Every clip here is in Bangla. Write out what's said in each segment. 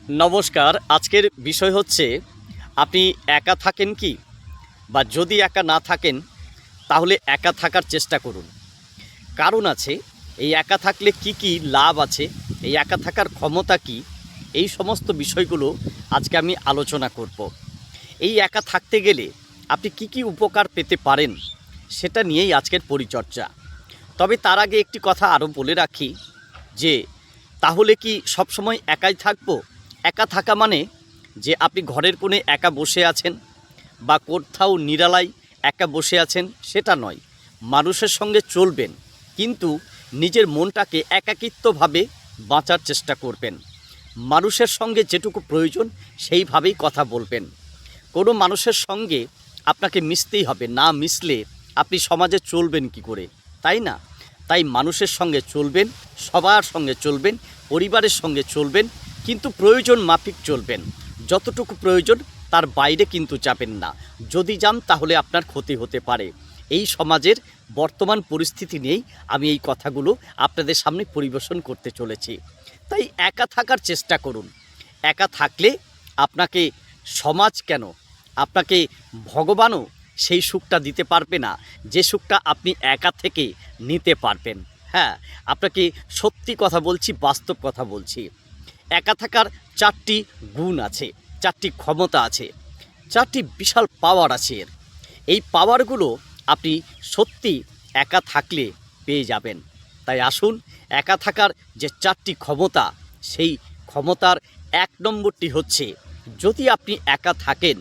নমস্কার। আজকের বিষয় হচ্ছে আপনি একা থাকেন কি? বা যদি একা না থাকেন তাহলে একা থাকার চেষ্টা করুন। কারণ আছে, এই একা থাকলে কি কি লাভ আছে, এই একা থাকার ক্ষমতা কি, এই সমস্ত বিষয়গুলো আজকে আমি আলোচনা করব। এই একা থাকতে গেলে আপনি কি কি উপকার পেতে পারেন সেটা নিয়েই আজকের পরিচর্যা। তবে তার আগে একটি কথা আরও বলে রাখি যে তাহলে কি সবসময় একাই থাকবো? একা থাকা মানে যে আপনি ঘরের কোণে একা বসে আছেন বা কোথাও নিরালায় একা বসে আছেন সেটা নয়। মানুষের সঙ্গে চলবেন, কিন্তু নিজের মনটাকে একাকিত্বভাবে বাঁচার চেষ্টা করবেন। মানুষের সঙ্গে যেটুকু প্রয়োজন সেইভাবেই কথা বলবেন। কোনো মানুষের সঙ্গে আপনাকে মিশতেই হবে, না মিশলে আপনি সমাজে চলবেন কি করে, তাই না? তাই মানুষের সঙ্গে চলবেন, সবার সঙ্গে চলবেন, পরিবারের সঙ্গে চলবেন, কিন্তু প্রয়োজন মাফিক চলবেন। যতটুকু প্রয়োজন তার বাইরে কিন্তু যাবেন না। যদি যান তাহলে আপনার ক্ষতি হতে পারে। এই সমাজের বর্তমান পরিস্থিতি নিয়েই আমি এই কথাগুলো আপনাদের সামনে পরিবেশন করতে চলেছি। তাই একা থাকার চেষ্টা করুন। একা থাকলে আপনাকে সমাজ কেন, আপনাকে ভগবানও সেই সুখটা দিতে পারবে না যে সুখটা আপনি একা থেকে নিতে পারবেন। হ্যাঁ, আপনাকে সত্যি কথা বলছি, বাস্তব কথা বলছি। একা থাকার চারটি গুণ আছে, চারটি ক্ষমতা আছে, চারটি বিশাল পাওয়ার আছে এর। এই পাওয়ারগুলো আপনি সত্যি একা থাকলে পেয়ে যাবেন। তাই আসুন, একা থাকার যে চারটি ক্ষমতা, সেই ক্ষমতার এক নম্বরটি হচ্ছে, যদি আপনি একা থাকেন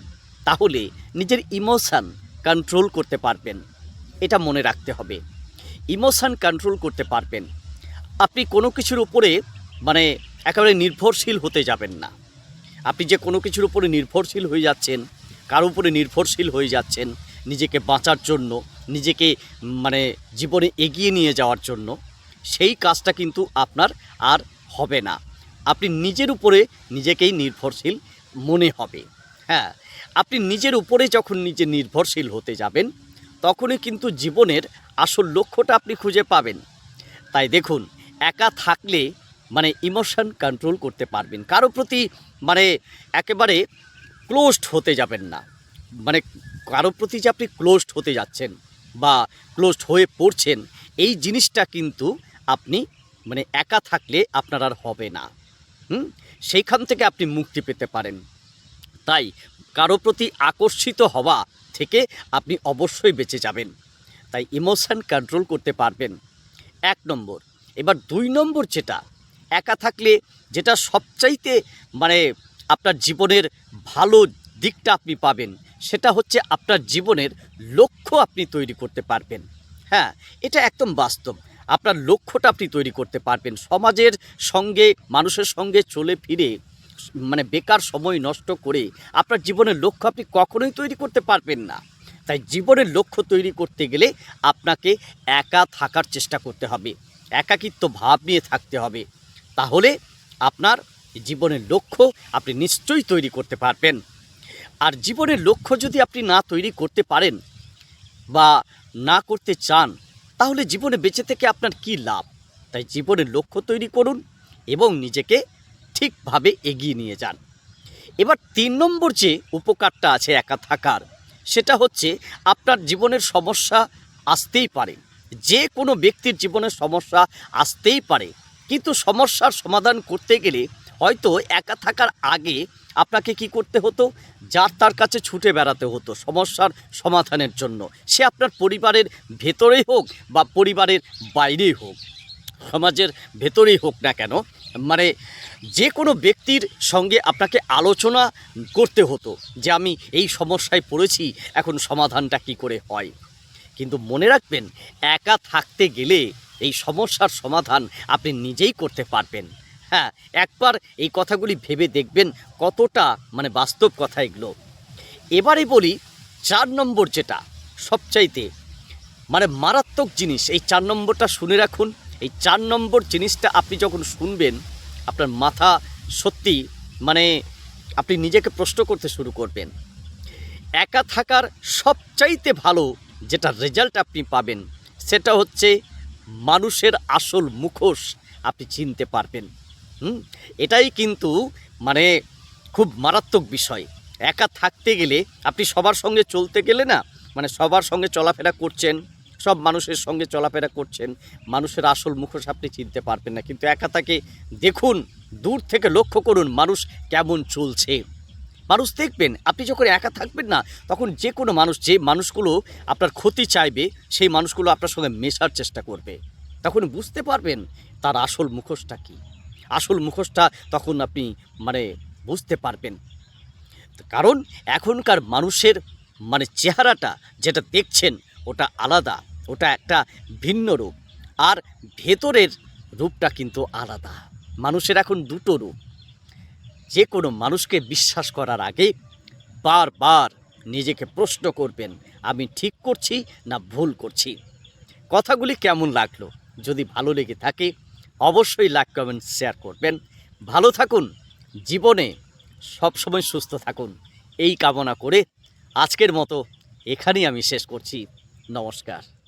তাহলে নিজের ইমোশান কন্ট্রোল করতে পারবেন। এটা মনে রাখতে হবে, ইমোশান কন্ট্রোল করতে পারবেন। আপনি কোনো কিছুর উপরে মানে একেবারে নির্ভরশীল হতে যাবেন না। আপনি যে কোনো কিছুর উপরে নির্ভরশীল হয়ে যাচ্ছেন, কার উপরে নির্ভরশীল হয়ে যাচ্ছেন নিজেকে বাঁচার জন্য, নিজেকে মানে জীবনে এগিয়ে নিয়ে যাওয়ার জন্য, সেই কাজটা কিন্তু আপনার আর হবে না। আপনি নিজের উপরে নিজেকেই নির্ভরশীল মনে হবে। হ্যাঁ, আপনি নিজের উপরে যখন নিজে নির্ভরশীল হতে যাবেন, তখনই কিন্তু জীবনের আসল লক্ষ্যটা আপনি খুঁজে পাবেন। তাই দেখুন, একা থাকলে মানে ইমোশন কন্ট্রোল করতে পারবেন। কারো প্রতি মানে একেবারে ক্লোজড হতে যাবেন না। মানে কারো প্রতি যে আপনি ক্লোজড হতে যাচ্ছেন বা ক্লোজড হয়ে পড়ছেন, এই জিনিসটা কিন্তু আপনি মানে একা থাকলে আপনার আর হবে না। সেইখান থেকে আপনি মুক্তি পেতে পারেন। তাই কারো প্রতি আকর্ষিত হওয়া থেকে আপনি অবশ্যই বেঁচে যাবেন। তাই ইমোশন কন্ট্রোল করতে পারবেন, এক নম্বর। এবার দুই নম্বর, যেটা একা থাকলে যেটা সবচাইতে মানে আপনার জীবনের ভালো দিকটা আপনি পাবেন, সেটা হচ্ছে আপনার জীবনের লক্ষ্য আপনি তৈরি করতে পারবেন। হ্যাঁ, এটা একদম বাস্তব। আপনার লক্ষ্যটা আপনি তৈরি করতে পারবেন। সমাজের সঙ্গে, মানুষের সঙ্গে চলে ফিরে মানে বেকার সময় নষ্ট করে আপনার জীবনের লক্ষ্য আপনি কখনোই তৈরি করতে পারবেন না। তাই জীবনের লক্ষ্য তৈরি করতে গেলে আপনাকে একা থাকার চেষ্টা করতে হবে, একাকিত্ব ভাব নিয়ে থাকতে হবে। তাহলে আপনার জীবনের লক্ষ্য আপনি নিশ্চয়ই তৈরি করতে পারবেন। আর জীবনের লক্ষ্য যদি আপনি না তৈরি করতে পারেন বা না করতে চান, তাহলে জীবনে বেঁচে থেকে আপনার কী লাভ? তাই জীবনের লক্ষ্য তৈরি করুন এবং নিজেকে ঠিকভাবে এগিয়ে নিয়ে যান। এবার তিন নম্বর যে উপকারটা আছে একা থাকার, সেটা হচ্ছে আপনার জীবনের সমস্যা আসতেই পারে। যে কোনো ব্যক্তির জীবনের সমস্যা আসতেই পারে, কিন্তু সমস্যার সমাধান করতে গেলে হয়তো একা থাকার আগে আপনাকে কি করতে হতো, যার তার কাছে ছুটে বেড়াতে হতো সমস্যার সমাধানের জন্য। সে আপনার পরিবারের ভেতরেই হোক বা পরিবারের বাইরেই হোক, সমাজের ভেতরেই হোক না কেন, মানে যে কোনো ব্যক্তির সঙ্গে আপনাকে আলোচনা করতে হতো যে আমি এই সমস্যায় পড়েছি, এখন সমাধানটা কি করে হয়। কিন্তু মনে রাখবেন, একা থাকতে গেলে এই সমস্যার সমাধান আপনি নিজেই করতে পারবেন। হ্যাঁ, একবার এই কথাগুলি ভেবে দেখবেন কতটা মানে বাস্তব কথা এগুলো। এবারে বলি চার নম্বর, যেটা সবচাইতে মানে মারাত্মক জিনিস। এই চার নম্বরটা শুনে রাখুন। এই চার নম্বর জিনিসটা আপনি যখন শুনবেন, আপনার মাথা সত্যি মানে আপনি নিজেকে প্রশ্ন করতে শুরু করবেন। একা থাকার সবচাইতে ভালো যেটা রেজাল্ট আপনি পাবেন, সেটা হচ্ছে মানুষের আসল মুখোশ আপনি চিনতে পারবেন। এটাই কিন্তু মানে খুব মারাত্মক বিষয়। একা থাকতে গেলে আপনি সবার সঙ্গে চলতে গেলে না, মানে সবার সঙ্গে চলাফেরা করছেন, সব মানুষের সঙ্গে চলাফেরা করছেন, মানুষের আসল মুখোশ আপনি চিনতে পারবেন না। কিন্তু একা তাকে দেখুন, দূর থেকে লক্ষ্য করুন মানুষ কেমন চলছে। মানুষ দেখবেন আপনি যখন একা থাকবেন না, তখন যে কোনো মানুষ, যে মানুষগুলো আপনার ক্ষতি চাইবে, সেই মানুষগুলো আপনার সঙ্গে মেশার চেষ্টা করবে। তখন বুঝতে পারবেন তার আসল মুখোশটা কী। আসল মুখোশটা তখন আপনি মানে বুঝতে পারবেন। কারণ এখনকার মানুষের মানে চেহারাটা যেটা দেখছেন ওটা আলাদা, ওটা একটা ভিন্ন রূপ, আর ভেতরের রূপটা কিন্তু আলাদা। মানুষের এখন দুটো রূপ। যে কোনো মানুষকে বিশ্বাস করার আগে বারবার নিজেকে প্রশ্ন করবেন, আমি ঠিক করছি না ভুল করছি। কথাগুলি কেমন লাগলো? যদি ভালো লেগে থাকে অবশ্যই লাইক কমেন্ট শেয়ার করবেন। ভালো থাকুন, জীবনে সবসময় সুস্থ থাকুন, এই কামনা করে আজকের মতো এখানেই আমি শেষ করছি। নমস্কার।